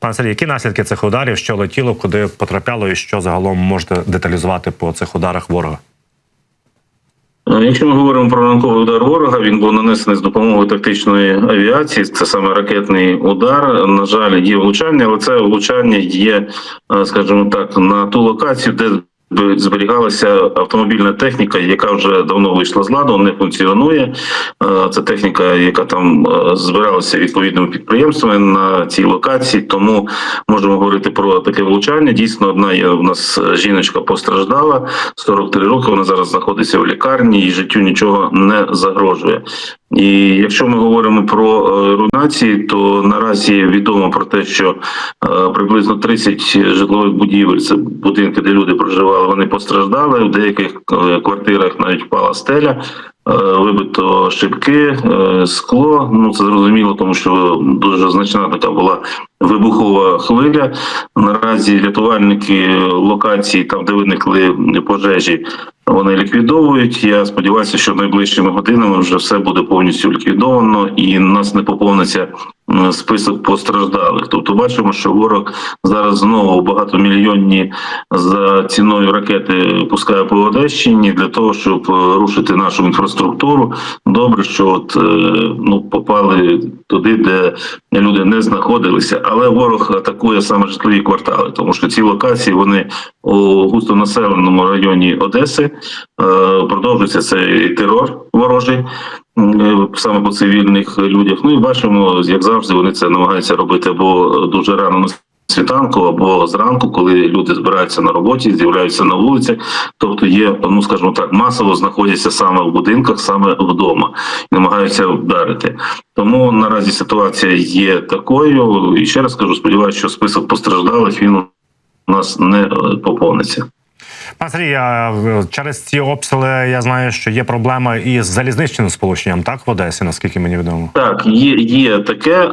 Пане Сергій, які наслідки цих ударів, що летіло, куди потрапяло і що загалом можете деталізувати по цих ударах ворога? Якщо ми говоримо про ранковий удар ворога, він був нанесений з допомогою тактичної авіації, це саме ракетний удар. На жаль, є влучання, але це влучання є, скажімо так, на ту локацію, де зберігалася автомобільна техніка, яка вже давно вийшла з ладу, не функціонує. Це техніка, яка там збиралася відповідними підприємствами на цій локації, тому можемо говорити про таке влучання. Дійсно, одна є у нас жіночка постраждала, 43 роки, вона зараз знаходиться в лікарні і життю нічого не загрожує. І якщо ми говоримо про руйнації, то наразі відомо про те, що приблизно 30 житлових будівель, це будинки, де люди проживали, вони постраждали. В деяких квартирах навіть впала стеля, вибито шибки, скло. Ну, це зрозуміло, тому що дуже значна така була вибухова хвиля. Наразі рятувальники локації, там де виникли пожежі, вони ліквідовують. Я сподіваюся, що найближчими годинами вже все буде повністю ліквідовано і у нас не поповниться список постраждалих. Тобто бачимо, що ворог зараз знову багатомільйонні за ціною ракети пускає по Одещині для того, щоб рушити нашу інфраструктуру. Добре, що попали туди, де люди не знаходилися. Але ворог атакує саме житлові квартали, тому що ці локації, вони у густонаселеному районі Одеси. Продовжується цей терор ворожий саме по цивільних людях. Ну і бачимо, як завжди, вони це намагаються робити або дуже рано на світанку, або зранку, коли люди збираються на роботі, з'являються на вулиці. Тобто є, скажімо так, масово знаходяться саме в будинках, саме вдома, і намагаються вдарити. Тому наразі ситуація є такою. І ще раз кажу, сподіваюся, що список постраждалих, він у нас не поповниться. Пане Сергій, через ці обстріли я знаю, що є проблема із залізничним сполученням, так, в Одесі, наскільки мені відомо? Так, є таке.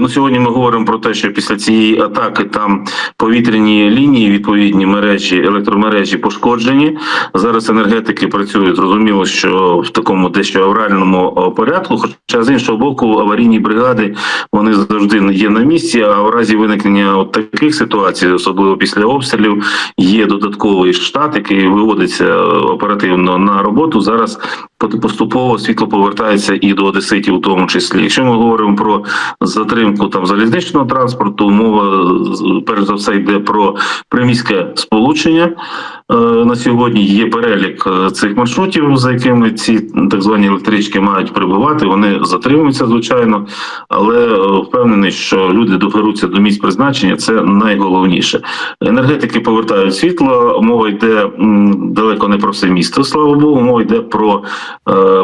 Сьогодні ми говоримо про те, що після цієї атаки там повітряні лінії, відповідні мережі, електромережі пошкоджені. Зараз енергетики працюють, зрозуміло, що в такому дещо авральному порядку, хоча з іншого боку аварійні бригади, вони завжди є на місці, а в разі виникнення от таких ситуацій, особливо після обстрілів, є додатковий штат, який виводиться оперативно на роботу. Зараз поступово світло повертається і до одеситів у тому числі. Якщо ми говоримо про затримку там залізничного транспорту, мова перш за все йде про приміське сполучення. На сьогодні є перелік цих маршрутів, за якими ці так звані електрички мають прибувати. Вони затримуються, звичайно, але впевнений, що люди доберуться до місць призначення, це найголовніше. Енергетики повертають світло, мова йде далеко не про все місто, слава Богу, мова йде про,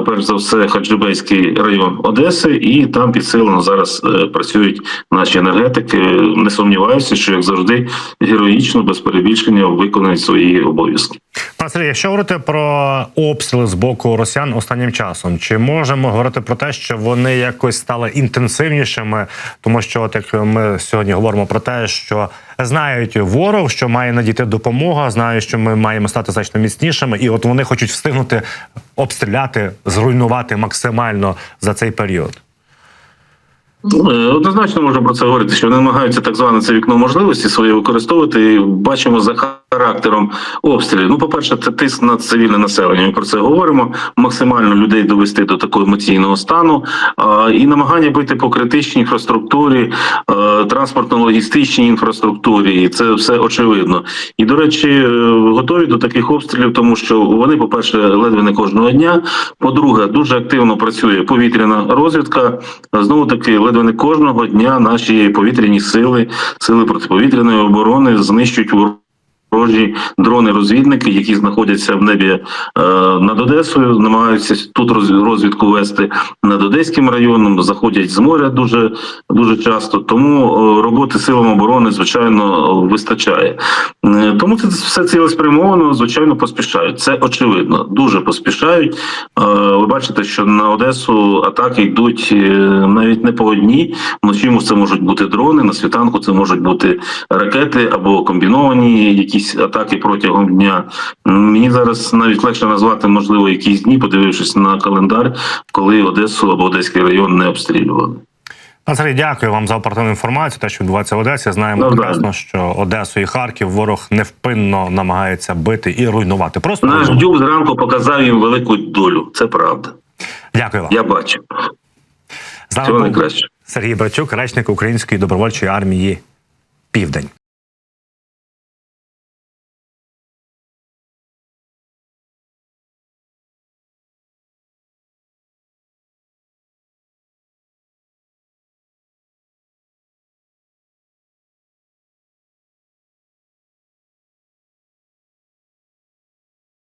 перш за все, Хаджибейський район Одеси, і там підсилено зараз працюють наші енергетики. Не сумніваюся, що, як завжди, героїчно, без перебільшення виконують свої обов'язки. Пане Сергій, якщо говорити про обстріли з боку росіян останнім часом, чи можемо говорити про те, що вони якось стали інтенсивнішими? Тому що, от як ми сьогодні говоримо про те, що знають ворог, що має надійти допомога, знають, що ми маємо стати значно міцнішими, і от вони хочуть встигнути обстріляти, зруйнувати максимально за цей період. Однозначно можна про це говорити, що вони намагаються так зване це вікно можливості своє використовувати. І бачимо за характером обстрілів. По-перше, це тиск на цивільне населення. Ми про це говоримо. Максимально людей довести до такого емоційного стану. І намагання бити по критичній інфраструктурі, транспортно-логістичній інфраструктурі. І це все очевидно. І, до речі, готові до таких обстрілів, тому що вони, по-перше, ледве не кожного дня. По-друге, дуже активно працює повітряна розвідка. Знову-таки, ледве не кожного дня наші повітряні сили протиповітряної оборони знищують ворожі дрони-розвідники, які знаходяться в небі над Одесою, намагаються тут розвідку вести над Одеським районом, заходять з моря дуже часто. Тому роботи силам оборони, звичайно, вистачає. Тому це все цілеспрямовано, звичайно, поспішають. Це очевидно, дуже поспішають. Ви бачите, що на Одесу атаки йдуть навіть не по одній. Вночі це можуть бути дрони, на світанку це можуть бути ракети або комбіновані якісь атаки протягом дня. Мені зараз навіть легше назвати, можливо, якісь дні, подивившись на календар, коли Одесу або Одеський район не обстрілювали. Пан Сергій, дякую вам за оперативну інформацію. Те, що відбувається в Одесі, знаємо прекрасно, що Одесу і Харків ворог невпинно намагається бити і руйнувати. Просто Наш Дюк зранку показав їм велику долю. Це правда. Дякую вам. Я бачу. З нами Всього був найкраще. Сергій Брачук, речник Української добровольчої армії «Південь».